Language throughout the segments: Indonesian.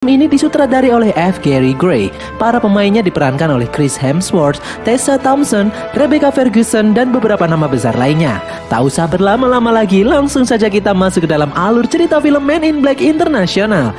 Ini disutradari oleh F. Gary Gray. Para pemainnya diperankan oleh Chris Hemsworth, Tessa Thompson, Rebecca Ferguson, dan beberapa nama besar lainnya. Tak usah berlama-lama lagi, langsung saja kita masuk ke dalam alur cerita film Men in Black International.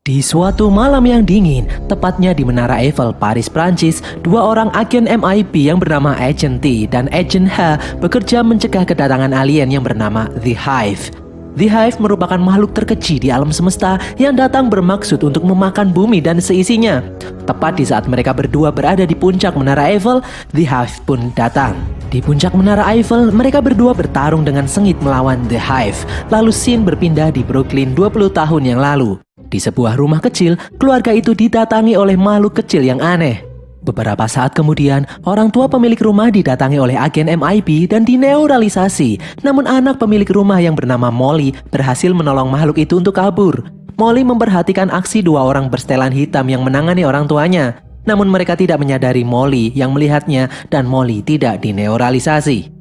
Di suatu malam yang dingin, tepatnya di Menara Eiffel, Paris, Prancis, dua orang agen MI5 yang bernama Agent T dan Agent H bekerja mencegah kedatangan alien yang bernama The Hive. The Hive merupakan makhluk terkecil di alam semesta yang datang bermaksud untuk memakan bumi dan seisinya. Tepat di saat mereka berdua berada di puncak Menara Eiffel, The Hive pun datang. Di puncak Menara Eiffel, mereka berdua bertarung dengan sengit melawan The Hive. Lalu scene berpindah di Brooklyn 20 tahun yang lalu. Di sebuah rumah kecil, keluarga itu didatangi oleh makhluk kecil yang aneh. Beberapa saat kemudian, orang tua pemilik rumah didatangi oleh agen MI5 dan dineuralisasi. Namun anak pemilik rumah yang bernama Molly berhasil menolong makhluk itu untuk kabur. Molly memperhatikan aksi dua orang bersetelan hitam yang menangani orang tuanya. Namun mereka tidak menyadari Molly yang melihatnya dan Molly tidak dineuralisasi.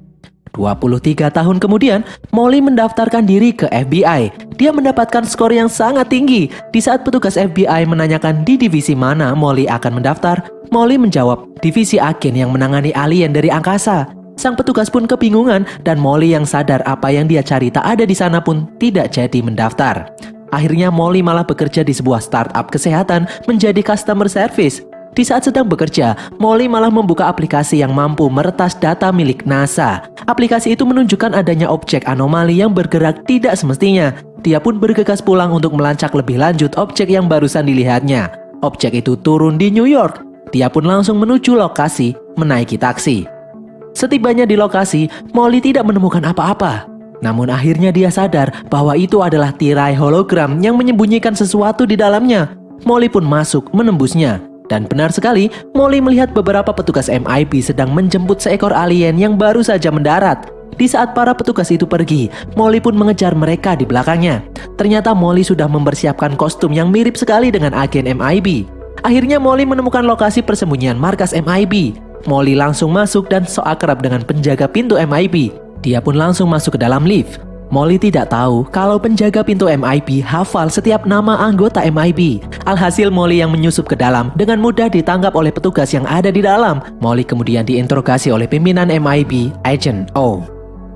23 tahun kemudian, Molly mendaftarkan diri ke FBI. Dia mendapatkan skor yang sangat tinggi. Di saat petugas FBI menanyakan di divisi mana Molly akan mendaftar, Molly menjawab divisi agen yang menangani alien dari angkasa. Sang petugas pun kebingungan dan Molly yang sadar apa yang dia cari tak ada di sana pun tidak jadi mendaftar. Akhirnya Molly malah bekerja di sebuah startup kesehatan menjadi customer service. Di saat sedang bekerja, Molly malah membuka aplikasi yang mampu meretas data milik NASA. Aplikasi itu menunjukkan adanya objek anomali yang bergerak tidak semestinya. Dia pun bergegas pulang untuk melacak lebih lanjut objek yang barusan dilihatnya. Objek itu turun di New York. Dia pun langsung menuju lokasi, menaiki taksi. Setibanya di lokasi, Molly tidak menemukan apa-apa. Namun akhirnya dia sadar bahwa itu adalah tirai hologram yang menyembunyikan sesuatu di dalamnya. Molly pun masuk menembusnya. Dan benar sekali, Molly melihat beberapa petugas MI5 sedang menjemput seekor alien yang baru saja mendarat. Di saat para petugas itu pergi, Molly pun mengejar mereka di belakangnya. Ternyata Molly sudah mempersiapkan kostum yang mirip sekali dengan agen MI5. Akhirnya Molly menemukan lokasi persembunyian markas MI5. Molly langsung masuk dan sok akrab dengan penjaga pintu MI5. Dia pun langsung masuk ke dalam lift. Molly tidak tahu kalau penjaga pintu MI5 hafal setiap nama anggota MI5. Alhasil Molly yang menyusup ke dalam dengan mudah ditangkap oleh petugas yang ada di dalam. Molly kemudian diinterogasi oleh pimpinan MI5, Agent O.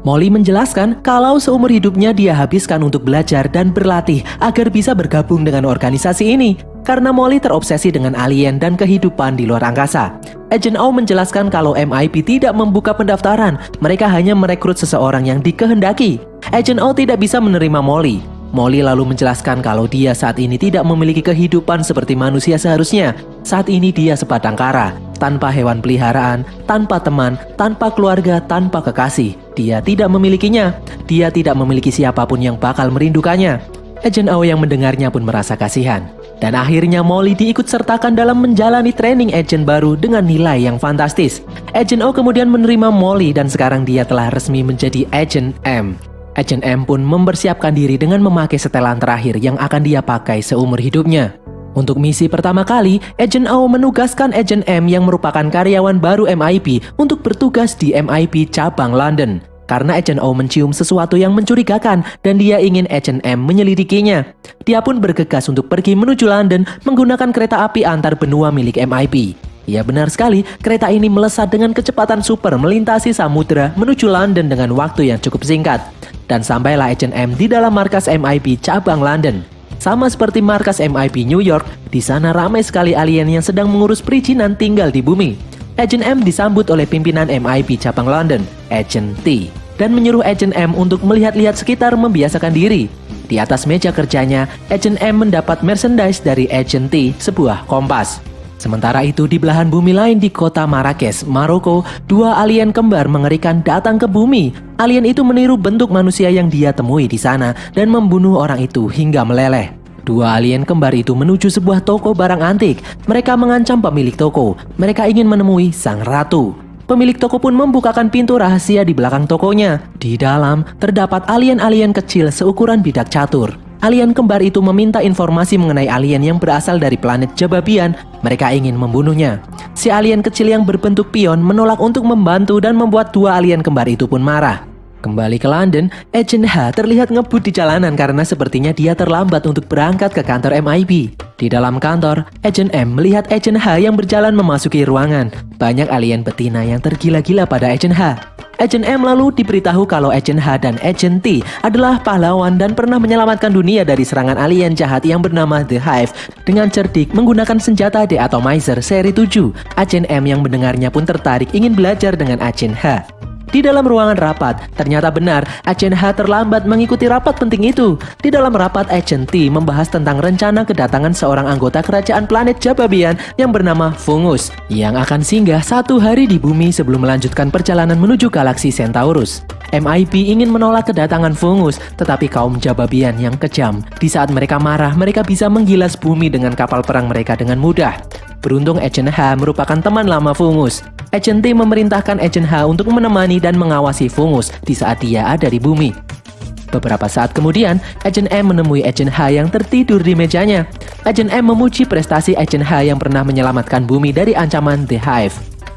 Molly menjelaskan kalau seumur hidupnya dia habiskan untuk belajar dan berlatih agar bisa bergabung dengan organisasi ini. Karena Molly terobsesi dengan alien dan kehidupan di luar angkasa. Agent O menjelaskan kalau MI5 tidak membuka pendaftaran, mereka hanya merekrut seseorang yang dikehendaki. Agent O tidak bisa menerima Molly. Molly lalu menjelaskan kalau dia saat ini tidak memiliki kehidupan seperti manusia seharusnya. Saat ini dia sebatang kara, tanpa hewan peliharaan, tanpa teman, tanpa keluarga, tanpa kekasih. Dia tidak memilikinya. Dia tidak memiliki siapapun yang bakal merindukannya. Agent O yang mendengarnya pun merasa kasihan. Dan akhirnya Molly diikutsertakan dalam menjalani training agent baru dengan nilai yang fantastis. Agent O kemudian menerima Molly dan sekarang dia telah resmi menjadi Agent M. Agent M pun mempersiapkan diri dengan memakai setelan terakhir yang akan dia pakai seumur hidupnya. Untuk misi pertama kali, Agent O menugaskan Agent M yang merupakan karyawan baru MI5 untuk bertugas di MI5 cabang London. Karena Agent O mencium sesuatu yang mencurigakan dan dia ingin Agent M menyelidikinya. Dia pun bergegas untuk pergi menuju London menggunakan kereta api antar benua milik MI5. Ya benar sekali, kereta ini melesat dengan kecepatan super melintasi samudera menuju London dengan waktu yang cukup singkat. Dan sampailah Agent M di dalam markas MI5 cabang London. Sama seperti markas MI5 New York, di sana ramai sekali alien yang sedang mengurus perizinan tinggal di bumi. Agent M disambut oleh pimpinan MI5 cabang London, Agent T, dan menyuruh Agent M untuk melihat-lihat sekitar membiasakan diri. Di atas meja kerjanya, Agent M mendapat merchandise dari Agent T, sebuah kompas. Sementara itu di belahan bumi lain di kota Marrakesh, Maroko, dua alien kembar mengerikan datang ke bumi. Alien itu meniru bentuk manusia yang dia temui di sana dan membunuh orang itu hingga meleleh. Dua alien kembar itu menuju sebuah toko barang antik. Mereka mengancam pemilik toko. Mereka ingin menemui sang ratu. Pemilik toko pun membukakan pintu rahasia di belakang tokonya. Di dalam terdapat alien-alien kecil seukuran bidak catur. Alien kembar itu meminta informasi mengenai alien yang berasal dari planet Jababian. Mereka ingin membunuhnya. Si alien kecil yang berbentuk pion menolak untuk membantu dan membuat dua alien kembar itu pun marah. Kembali ke London, Agent H terlihat ngebut di jalanan karena sepertinya dia terlambat untuk berangkat ke kantor MIB. Di dalam kantor, Agent M melihat Agent H yang berjalan memasuki ruangan. Banyak alien betina yang tergila-gila pada Agent H. Agent M lalu diberitahu kalau Agent H dan Agent T adalah pahlawan dan pernah menyelamatkan dunia dari serangan alien jahat yang bernama The Hive dengan cerdik menggunakan senjata deatomizer seri 7. Agent M yang mendengarnya pun tertarik ingin belajar dengan Agent H. Di dalam ruangan rapat, ternyata benar Agent H terlambat mengikuti rapat penting itu. Di dalam rapat, Agent T membahas tentang rencana kedatangan seorang anggota kerajaan planet Jababian yang bernama Fungus, yang akan singgah 1 hari di bumi sebelum melanjutkan perjalanan menuju galaksi Centaurus. MIB ingin menolak kedatangan Fungus, tetapi kaum Jababian yang kejam. Di saat mereka marah, mereka bisa menggilas bumi dengan kapal perang mereka dengan mudah. Beruntung Agent H merupakan teman lama Fungus. Agent T memerintahkan Agent H untuk menemani dan mengawasi Fungus di saat dia ada di bumi. Beberapa saat kemudian, Agent M menemui Agent H yang tertidur di mejanya. Agent M memuji prestasi Agent H yang pernah menyelamatkan bumi dari ancaman The Hive.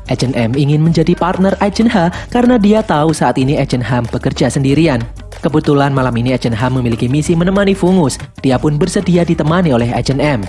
Agent M ingin menjadi partner Agent H karena dia tahu saat ini Agent H bekerja sendirian. Kebetulan malam ini Agent H memiliki misi menemani Fungus. Dia pun bersedia ditemani oleh Agent M.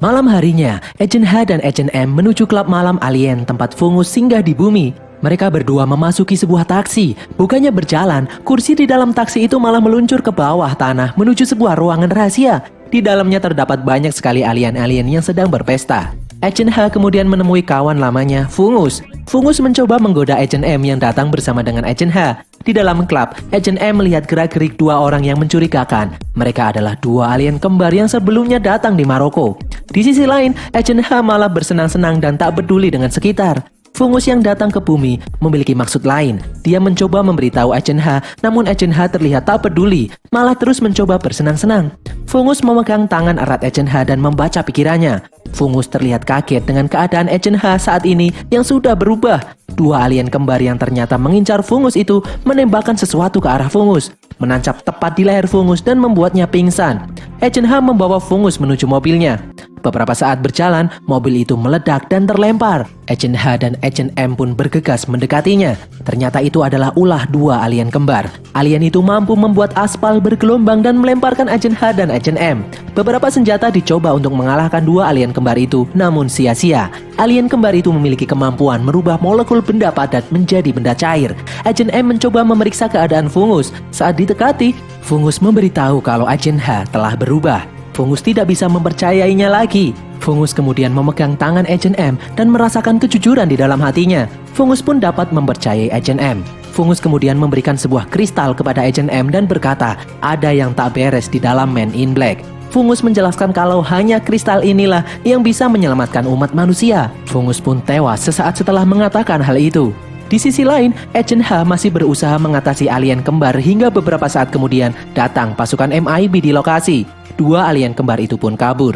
Malam harinya, Agent H dan Agent M menuju klub malam alien tempat Fungus singgah di bumi. Mereka berdua memasuki sebuah taksi. Bukannya berjalan, kursi di dalam taksi itu malah meluncur ke bawah tanah menuju sebuah ruangan rahasia. Di dalamnya terdapat banyak sekali alien-alien yang sedang berpesta. Agent H kemudian menemui kawan lamanya, Fungus. Fungus mencoba menggoda Agent M yang datang bersama dengan Agent H. Di dalam klub, Agent M melihat gerak-gerik dua orang yang mencurigakan. Mereka adalah dua alien kembar yang sebelumnya datang di Maroko. Di sisi lain, Agent H malah bersenang-senang dan tak peduli dengan sekitar. Fungus yang datang ke bumi memiliki maksud lain. Dia mencoba memberitahu Agent H, namun Agent H terlihat tak peduli, malah terus mencoba bersenang-senang. Fungus memegang tangan erat Agent H dan membaca pikirannya. Fungus terlihat kaget dengan keadaan Agent H saat ini yang sudah berubah. Dua alien kembar yang ternyata mengincar Fungus itu menembakkan sesuatu ke arah Fungus, menancap tepat di leher Fungus dan membuatnya pingsan. Agent H membawa Fungus menuju mobilnya. Beberapa saat berjalan, mobil itu meledak dan terlempar. Agent H dan Agent M pun bergegas mendekatinya. Ternyata itu adalah ulah dua alien kembar. Alien itu mampu membuat aspal bergelombang dan melemparkan Agent H dan Agent M. Beberapa senjata dicoba untuk mengalahkan dua alien kembar itu, namun sia-sia. Alien kembar itu memiliki kemampuan merubah molekul benda padat menjadi benda cair. Agent M mencoba memeriksa keadaan Fungus. Saat didekati, Fungus memberitahu kalau Agent H telah berubah. Fungus tidak bisa mempercayainya lagi. Fungus kemudian memegang tangan Agent M dan merasakan kejujuran di dalam hatinya. Fungus pun dapat mempercayai Agent M. Fungus kemudian memberikan sebuah kristal kepada Agent M dan berkata, ada yang tak beres di dalam Man in Black. Fungus menjelaskan kalau hanya kristal inilah yang bisa menyelamatkan umat manusia. Fungus pun tewas sesaat setelah mengatakan hal itu. Di sisi lain, Agent H masih berusaha mengatasi alien kembar hingga beberapa saat kemudian datang pasukan MIB di lokasi. Dua alien kembar itu pun kabur.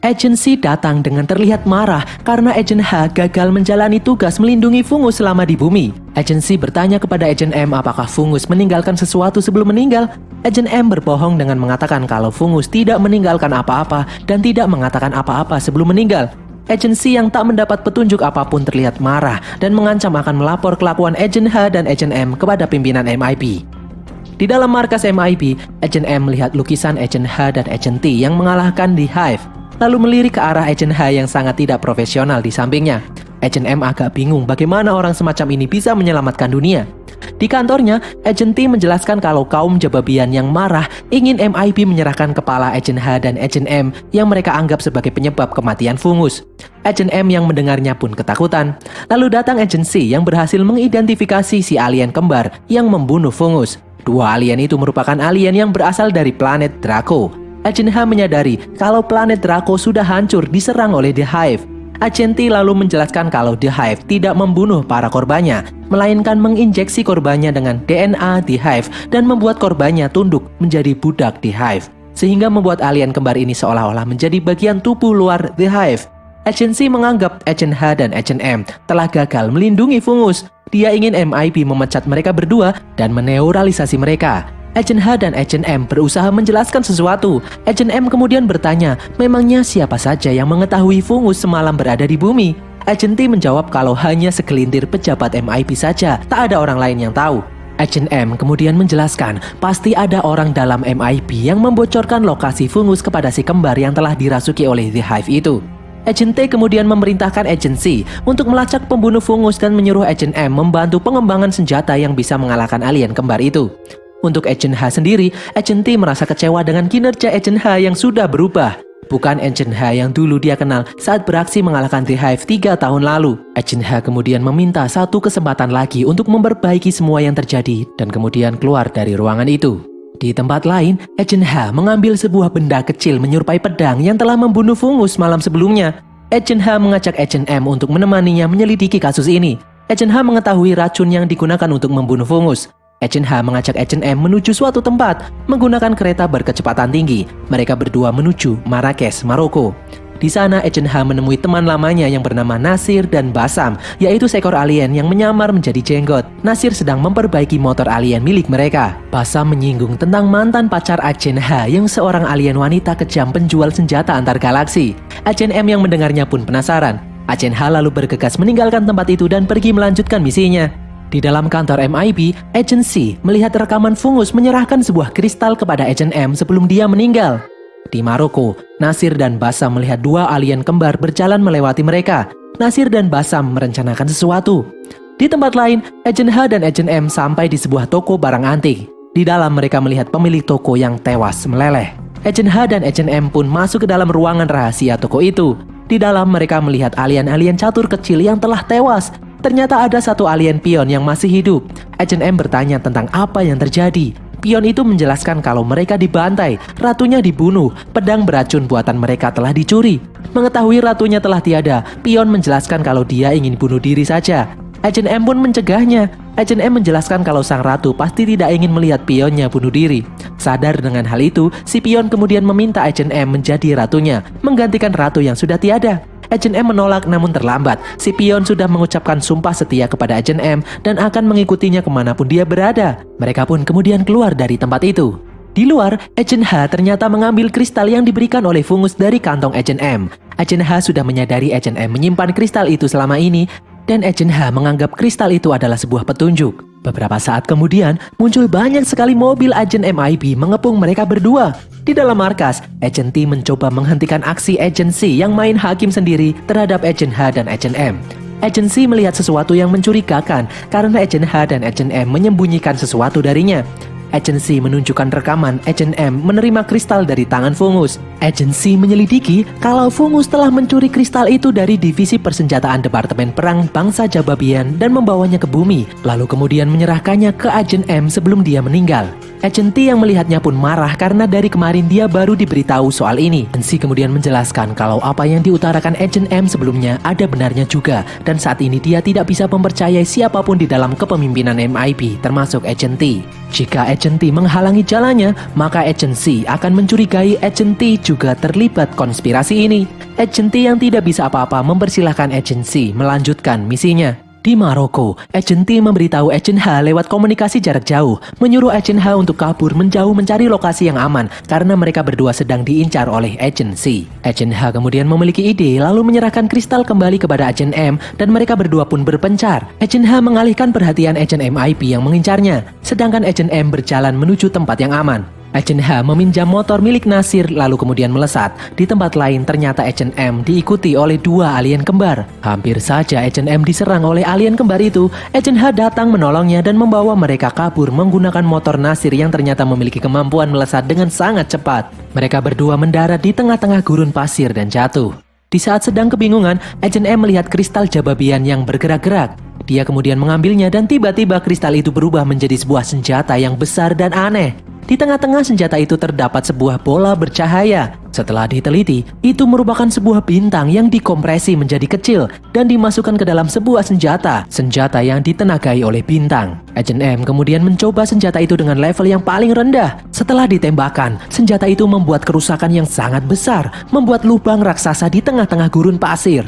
Agent C datang dengan terlihat marah karena Agent H gagal menjalani tugas melindungi Fungus selama di bumi. Agent C bertanya kepada Agent M apakah Fungus meninggalkan sesuatu sebelum meninggal. Agent M berbohong dengan mengatakan kalau Fungus tidak meninggalkan apa-apa dan tidak mengatakan apa-apa sebelum meninggal. Agent C yang tak mendapat petunjuk apapun terlihat marah dan mengancam akan melapor kelakuan Agent H dan Agent M kepada pimpinan MIB. Di dalam markas MIB, Agent M melihat lukisan Agent H dan Agent T yang mengalahkan The Hive, lalu melirik ke arah Agent H yang sangat tidak profesional di sampingnya. Agent M agak bingung bagaimana orang semacam ini bisa menyelamatkan dunia. Di kantornya, Agent T menjelaskan kalau kaum Jababian yang marah ingin MIB menyerahkan kepala Agent H dan Agent M yang mereka anggap sebagai penyebab kematian Fungus. Agent M yang mendengarnya pun ketakutan. Lalu datang Agent C yang berhasil mengidentifikasi si alien kembar yang membunuh Fungus. Dua alien itu merupakan alien yang berasal dari planet Draco. Agent H menyadari kalau planet Draco sudah hancur diserang oleh The Hive. Agent T lalu menjelaskan kalau The Hive tidak membunuh para korbannya, melainkan menginjeksi korbannya dengan DNA The Hive dan membuat korbannya tunduk menjadi budak The Hive, sehingga membuat alien kembar ini seolah-olah menjadi bagian tubuh luar The Hive. Agent C menganggap Agent H dan Agent M telah gagal melindungi Fungus. Dia ingin MIB memecat mereka berdua dan meneuralisasi mereka. Agent H dan Agent M berusaha menjelaskan sesuatu. Agent M kemudian bertanya, memangnya siapa saja yang mengetahui fungus semalam berada di bumi? Agent T menjawab kalau hanya segelintir pejabat MIB saja, tak ada orang lain yang tahu. Agent M kemudian menjelaskan, pasti ada orang dalam MIB yang membocorkan lokasi fungus kepada si kembar yang telah dirasuki oleh The Hive itu. Agent T kemudian memerintahkan Agent C untuk melacak pembunuh fungus dan menyuruh Agent M membantu pengembangan senjata yang bisa mengalahkan alien kembar itu. Untuk Agent H sendiri, Agent T merasa kecewa dengan kinerja Agent H yang sudah berubah. Bukan Agent H yang dulu dia kenal saat beraksi mengalahkan The Hive 3 tahun lalu. Agent H kemudian meminta satu kesempatan lagi untuk memperbaiki semua yang terjadi dan kemudian keluar dari ruangan itu. Di tempat lain, Agent H mengambil sebuah benda kecil menyerupai pedang yang telah membunuh fungus malam sebelumnya. Agent H mengajak Agent M untuk menemaninya menyelidiki kasus ini. Agent H mengetahui racun yang digunakan untuk membunuh fungus. Agent H mengajak Agent M menuju suatu tempat menggunakan kereta berkecepatan tinggi. Mereka berdua menuju Marrakesh, Maroko. Di sana Agent H menemui teman lamanya yang bernama Nasir dan Basam, yaitu seekor alien yang menyamar menjadi jenggot. Nasir sedang memperbaiki motor alien milik mereka. Basam menyinggung tentang mantan pacar Agent H yang seorang alien wanita kejam penjual senjata antar galaksi. Agent M yang mendengarnya pun penasaran. Agent H lalu bergegas meninggalkan tempat itu dan pergi melanjutkan misinya. Di dalam kantor MIB, Agent C melihat rekaman fungus menyerahkan sebuah kristal kepada Agent M sebelum dia meninggal. Di Maroko, Nasir dan Basam melihat dua alien kembar berjalan melewati mereka. Nasir dan Basam merencanakan sesuatu. Di tempat lain, Agent H dan Agent M sampai di sebuah toko barang antik. Di dalam mereka melihat pemilik toko yang tewas meleleh. Agent H dan Agent M pun masuk ke dalam ruangan rahasia toko itu. Di dalam mereka melihat alien-alien catur kecil yang telah tewas. Ternyata ada satu alien pion yang masih hidup. Agent M bertanya tentang apa yang terjadi. Pion itu menjelaskan kalau mereka dibantai, ratunya dibunuh, pedang beracun buatan mereka telah dicuri. Mengetahui ratunya telah tiada, Pion menjelaskan kalau dia ingin bunuh diri saja. Agent M pun mencegahnya. Agent M menjelaskan kalau sang ratu pasti tidak ingin melihat pionnya bunuh diri. Sadar dengan hal itu, si Pion kemudian meminta Agent M menjadi ratunya, menggantikan ratu yang sudah tiada. Agent M menolak namun terlambat. Si Pion sudah mengucapkan sumpah setia kepada Agent M dan akan mengikutinya kemanapun dia berada. Mereka pun kemudian keluar dari tempat itu. Di luar, Agent H ternyata mengambil kristal yang diberikan oleh fungus dari kantong Agent M. Agent H sudah menyadari Agent M menyimpan kristal itu selama ini dan Agent H menganggap kristal itu adalah sebuah petunjuk. Beberapa saat kemudian, muncul banyak sekali mobil agen MIB mengepung mereka berdua. Di dalam markas, Agent T mencoba menghentikan aksi Agent C yang main hakim sendiri terhadap Agent H dan Agent M. Agent C melihat sesuatu yang mencurigakan karena Agent H dan Agent M menyembunyikan sesuatu darinya. Agent C menunjukkan rekaman Agent M menerima kristal dari tangan fungus. Agent C menyelidiki kalau fungus telah mencuri kristal itu dari divisi persenjataan Departemen Perang Bangsa Jababian dan membawanya ke bumi, lalu kemudian menyerahkannya ke Agent M sebelum dia meninggal. Agent T yang melihatnya pun marah karena dari kemarin dia baru diberitahu soal ini. Agent C kemudian menjelaskan kalau apa yang diutarakan Agent M sebelumnya ada benarnya juga, dan saat ini dia tidak bisa mempercayai siapapun di dalam kepemimpinan MIB, termasuk Agent T. Jika Agent T menghalangi jalannya, maka Agent C akan mencurigai Agent T juga terlibat konspirasi ini. Agent T yang tidak bisa apa-apa mempersilahkan Agent C melanjutkan misinya. Di Maroko, Agent T memberitahu Agent H lewat komunikasi jarak jauh, menyuruh Agent H untuk kabur menjauh mencari lokasi yang aman karena mereka berdua sedang diincar oleh Agent C. Agent H kemudian memiliki ide lalu menyerahkan kristal kembali kepada Agent M dan mereka berdua pun berpencar. Agent H mengalihkan perhatian Agent MIB yang mengincarnya, sedangkan Agent M berjalan menuju tempat yang aman. Agent H meminjam motor milik Nasir lalu kemudian melesat. Di tempat lain ternyata Agent M diikuti oleh dua alien kembar. Hampir saja Agent M diserang oleh alien kembar itu. Agent H datang menolongnya dan membawa mereka kabur menggunakan motor Nasir yang ternyata memiliki kemampuan melesat dengan sangat cepat. Mereka berdua mendarat di tengah-tengah gurun pasir dan jatuh. Di saat sedang kebingungan, Agent M melihat kristal Jababian yang bergerak-gerak. Dia kemudian mengambilnya dan tiba-tiba kristal itu berubah menjadi sebuah senjata yang besar dan aneh. Di tengah-tengah senjata itu terdapat sebuah bola bercahaya. Setelah diteliti, itu merupakan sebuah bintang yang dikompresi menjadi kecil dan dimasukkan ke dalam sebuah senjata yang ditenagai oleh bintang. Agent M kemudian mencoba senjata itu dengan level yang paling rendah. Setelah ditembakkan, senjata itu membuat kerusakan yang sangat besar, membuat lubang raksasa di tengah-tengah gurun pasir.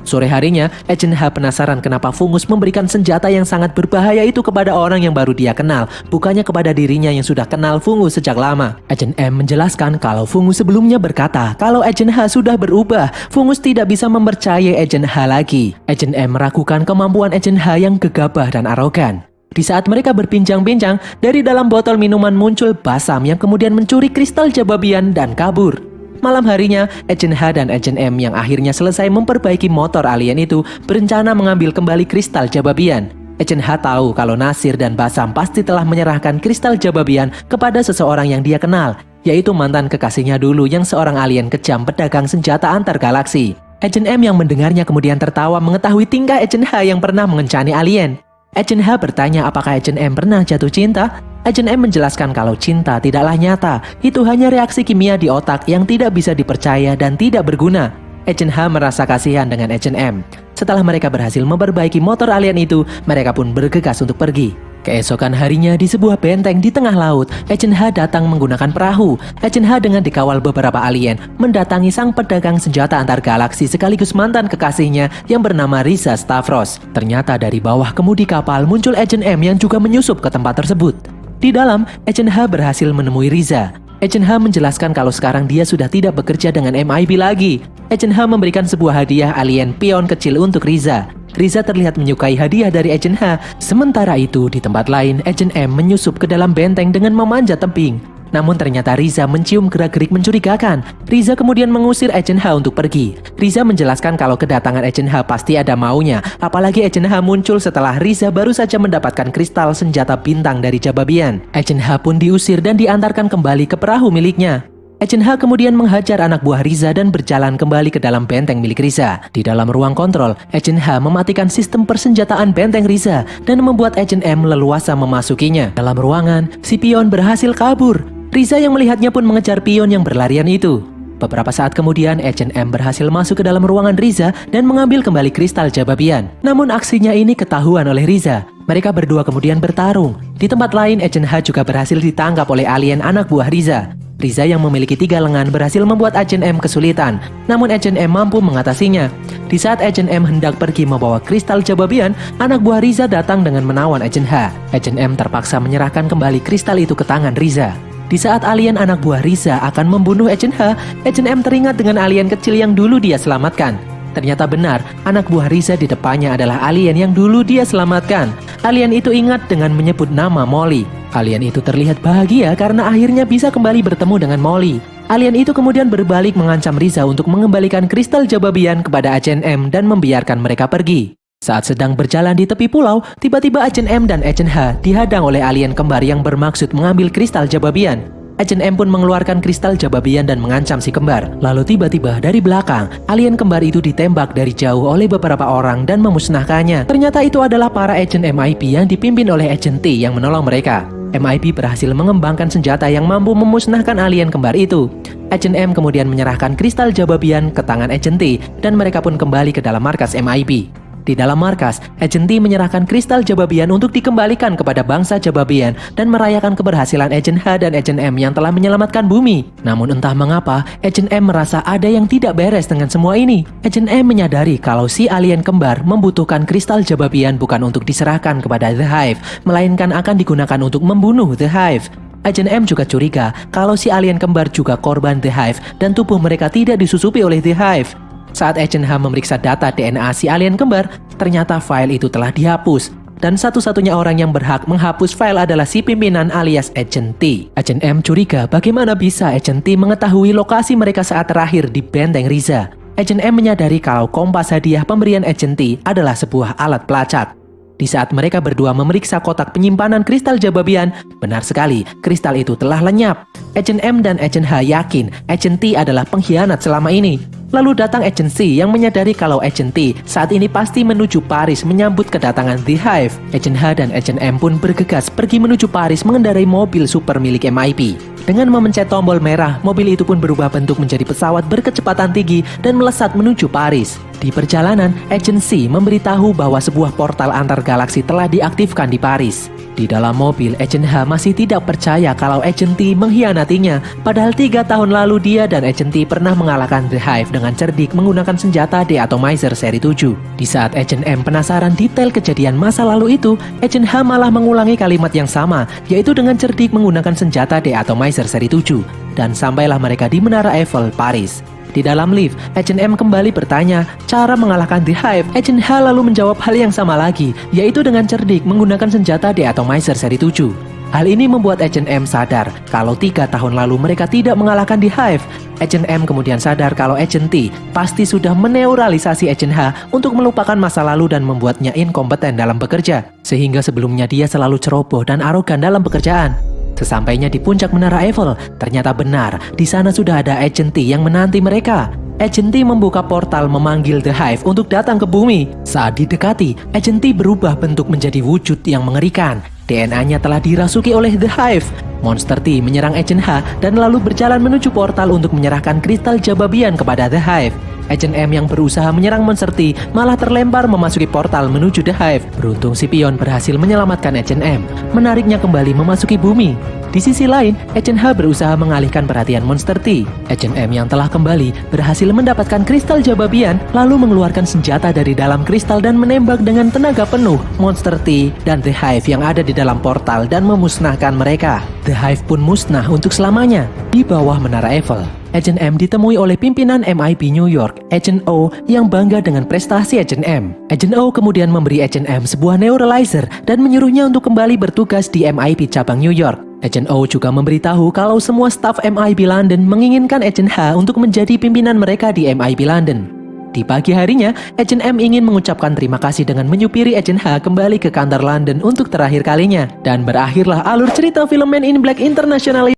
Sore harinya, Agent H penasaran kenapa Fungus memberikan senjata yang sangat berbahaya itu kepada orang yang baru dia kenal, bukannya kepada dirinya yang sudah kenal Fungus sejak lama. Agent M menjelaskan kalau Fungus sebelumnya berkata kalau Agent H sudah berubah, Fungus tidak bisa mempercayai Agent H lagi. Agent M meragukan kemampuan Agent H yang gegabah dan arogan. Di saat mereka berbincang-bincang, dari dalam botol minuman muncul Basam yang kemudian mencuri kristal Jababian dan kabur. Malam harinya, Agent H dan Agent M yang akhirnya selesai memperbaiki motor alien itu berencana mengambil kembali kristal Jababian. Agent H tahu kalau Nasir dan Basam pasti telah menyerahkan kristal Jababian kepada seseorang yang dia kenal, yaitu mantan kekasihnya dulu yang seorang alien kejam pedagang senjata antar galaksi. Agent M yang mendengarnya kemudian tertawa mengetahui tingkah Agent H yang pernah mengencani alien. Agent H bertanya apakah Agent M pernah jatuh cinta. Agent M menjelaskan kalau cinta tidaklah nyata, itu hanya reaksi kimia di otak yang tidak bisa dipercaya dan tidak berguna. Agent H merasa kasihan dengan Agent M. Setelah mereka berhasil memperbaiki motor alien itu, mereka pun bergegas untuk pergi. Keesokan harinya di sebuah benteng di tengah laut, Agent H datang menggunakan perahu. Agent H dengan dikawal beberapa alien mendatangi sang pedagang senjata antar galaksi sekaligus mantan kekasihnya yang bernama Riza Stavros. Ternyata dari bawah kemudi kapal muncul Agent M yang juga menyusup ke tempat tersebut. Di dalam, Agent H berhasil menemui Riza. Agent H menjelaskan kalau sekarang dia sudah tidak bekerja dengan MIB lagi. Agent H memberikan sebuah hadiah alien pion kecil untuk Riza. Riza terlihat menyukai hadiah dari Agent H. Sementara itu, di tempat lain, Agent M menyusup ke dalam benteng dengan memanjat tebing. Namun ternyata Riza mencium gerak-gerik mencurigakan. Riza kemudian mengusir Agent H untuk pergi. Riza menjelaskan kalau kedatangan Agent H pasti ada maunya. Apalagi Agent H muncul setelah Riza baru saja mendapatkan kristal senjata bintang dari Jababian. Agent H pun diusir dan diantarkan kembali ke perahu miliknya. Agent H kemudian menghajar anak buah Riza dan berjalan kembali ke dalam benteng milik Riza. Di dalam ruang kontrol, Agent H mematikan sistem persenjataan benteng Riza dan membuat Agent M leluasa memasukinya. Dalam ruangan, si pion berhasil kabur. Riza yang melihatnya pun mengejar pion yang berlarian itu. Beberapa saat kemudian, Agent M berhasil masuk ke dalam ruangan Riza dan mengambil kembali kristal Jababian. Namun aksinya ini ketahuan oleh Riza. Mereka berdua kemudian bertarung. Di tempat lain, Agent H juga berhasil ditangkap oleh alien anak buah Riza. Riza yang memiliki 3 lengan berhasil membuat Agent M kesulitan. Namun Agent M mampu mengatasinya. Di saat Agent M hendak pergi membawa kristal Jababian, anak buah Riza datang dengan menawan Agent H. Agent M terpaksa menyerahkan kembali kristal itu ke tangan Riza. Di saat alien anak buah Riza akan membunuh Agent H, Agent M teringat dengan alien kecil yang dulu dia selamatkan. Ternyata benar, anak buah Riza di depannya adalah alien yang dulu dia selamatkan. Alien itu ingat dengan menyebut nama Molly. Alien itu terlihat bahagia karena akhirnya bisa kembali bertemu dengan Molly. Alien itu kemudian berbalik mengancam Riza untuk mengembalikan kristal Jababian kepada Agent M dan membiarkan mereka pergi. Saat sedang berjalan di tepi pulau, tiba-tiba Agent M dan Agent H dihadang oleh alien kembar yang bermaksud mengambil kristal Jababian. Agent M pun mengeluarkan kristal Jababian dan mengancam si kembar. Lalu tiba-tiba dari belakang, alien kembar itu ditembak dari jauh oleh beberapa orang dan memusnahkannya. Ternyata itu adalah para agent MIB yang dipimpin oleh Agent T yang menolong mereka. MIB berhasil mengembangkan senjata yang mampu memusnahkan alien kembar itu. Agent M kemudian menyerahkan kristal Jababian ke tangan Agent T dan mereka pun kembali ke dalam markas MIB. Di dalam markas, Agent T menyerahkan kristal Jababian untuk dikembalikan kepada bangsa Jababian dan merayakan keberhasilan Agent H dan Agent M yang telah menyelamatkan bumi. Namun entah mengapa, Agent M merasa ada yang tidak beres dengan semua ini. Agent M menyadari kalau si alien kembar membutuhkan kristal Jababian bukan untuk diserahkan kepada The Hive, melainkan akan digunakan untuk membunuh The Hive. Agent M juga curiga kalau si alien kembar juga korban The Hive dan tubuh mereka tidak disusupi oleh The Hive. Saat Agent H memeriksa data DNA si alien kembar, ternyata file itu telah dihapus. Dan satu-satunya orang yang berhak menghapus file adalah si pimpinan alias Agent T. Agent M curiga bagaimana bisa Agent T mengetahui lokasi mereka saat terakhir di benteng Riza. Agent M menyadari kalau kompas hadiah pemberian Agent T adalah sebuah alat pelacak. Di saat mereka berdua memeriksa kotak penyimpanan kristal Jababian, benar sekali, kristal itu telah lenyap. Agent M dan Agent H yakin Agent T adalah pengkhianat selama ini. Lalu datang Agent C yang menyadari kalau Agent T saat ini pasti menuju Paris menyambut kedatangan The Hive. Agent H dan Agent M pun bergegas pergi menuju Paris mengendarai mobil super milik MIB. Dengan memencet tombol merah, mobil itu pun berubah bentuk menjadi pesawat berkecepatan tinggi dan melesat menuju Paris. Di perjalanan, Agent C memberitahu bahwa sebuah portal antar galaksi telah diaktifkan di Paris. Di dalam mobil, Agent H masih tidak percaya kalau Agent T mengkhianatinya. Padahal 3 tahun lalu dia dan Agent T pernah mengalahkan The Hive dengan cerdik menggunakan senjata The-Atomizer seri 7. Di saat Agent M penasaran detail kejadian masa lalu itu, Agent H malah mengulangi kalimat yang sama, yaitu dengan cerdik menggunakan senjata The-Atomizer seri 7. Dan sampailah mereka di Menara Eiffel, Paris. Di dalam lift, Agent M kembali bertanya cara mengalahkan The Hive. Agent H lalu menjawab hal yang sama lagi, yaitu dengan cerdik menggunakan senjata The-Atomizer seri 7. Hal ini membuat Agent M sadar kalau 3 tahun lalu mereka tidak mengalahkan The Hive. Agent M kemudian sadar kalau Agent T pasti sudah meneuralisasi Agent H untuk melupakan masa lalu dan membuatnya inkompeten dalam bekerja. Sehingga sebelumnya dia selalu ceroboh dan arogan dalam pekerjaan. Sesampainya di puncak Menara Eiffel, ternyata benar, di sana sudah ada Agent T yang menanti mereka. Agent T membuka portal memanggil The Hive untuk datang ke bumi. Saat didekati, Agent T berubah bentuk menjadi wujud yang mengerikan. DNA-nya telah dirasuki oleh The Hive. Monster T menyerang Agent H dan lalu berjalan menuju portal untuk menyerahkan kristal Jababian kepada The Hive. Agent M yang berusaha menyerang Monster T malah terlempar memasuki portal menuju The Hive. Beruntung si pion berhasil menyelamatkan Agent M, menariknya kembali memasuki bumi. Di sisi lain, Agent H berusaha mengalihkan perhatian Monster T. Agent M yang telah kembali berhasil mendapatkan kristal Jababian, lalu mengeluarkan senjata dari dalam kristal dan menembak dengan tenaga penuh Monster T dan The Hive yang ada di dalam portal dan memusnahkan mereka. The Hive pun musnah untuk selamanya di bawah Menara Eiffel. Agent M ditemui oleh pimpinan MIP New York, Agent O, yang bangga dengan prestasi Agent M. Agent O kemudian memberi Agent M sebuah neuralizer dan menyuruhnya untuk kembali bertugas di MIP cabang New York. Agent O juga memberitahu kalau semua staf MIP London menginginkan Agent H untuk menjadi pimpinan mereka di MIP London. Di pagi harinya, Agent M ingin mengucapkan terima kasih dengan menyupiri Agent H kembali ke kantor London untuk terakhir kalinya. Dan berakhirlah alur cerita film Men in Black International